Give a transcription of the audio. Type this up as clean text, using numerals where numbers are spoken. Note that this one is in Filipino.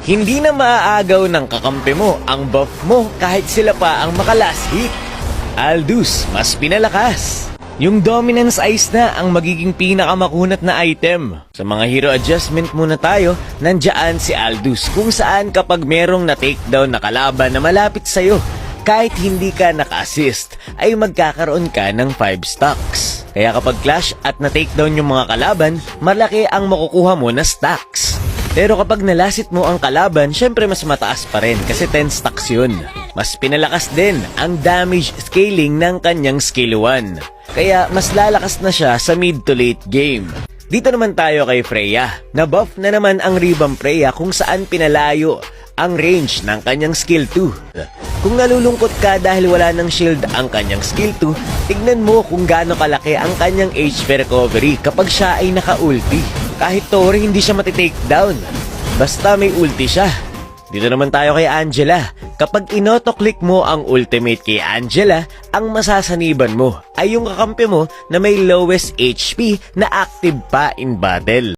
Hindi na maaagaw ng kakampi mo ang buff mo kahit sila pa ang makalas hit. Aldous, mas pinalakas. Yung Dominance Ice na ang magiging pinakamakunat na item. Sa mga hero adjustment muna tayo, nandiyan si Aldous kung saan kapag merong na-takedown na kalaban na malapit sa'yo, kahit hindi ka naka-assist, ay magkakaroon ka ng 5 stacks. Kaya kapag clash at na-takedown yung mga kalaban, malaki ang makukuha mo na stacks. Pero kapag nalasit mo ang kalaban, syempre mas mataas pa rin kasi 10 stacks yun. Mas pinalakas din ang damage scaling ng kanyang skill 1. Kaya mas lalakas na siya sa mid to late game. Dito naman tayo kay Freya. Na-buff na naman ang Revamp Freya kung saan pinalayo ang range ng kanyang skill 2. Kung nalulungkot ka dahil wala ng shield ang kanyang skill 2, tignan mo kung gaano kalaki ang kanyang HP recovery kapag siya ay naka-ulti. Kahit Tori hindi siya matitake-down. Basta may ulti siya. Dito naman tayo kay Angela. Kapag inotoclick mo ang ultimate kay Angela, ang masasaniban mo ay yung kakampi mo na may lowest HP na active pa in battle.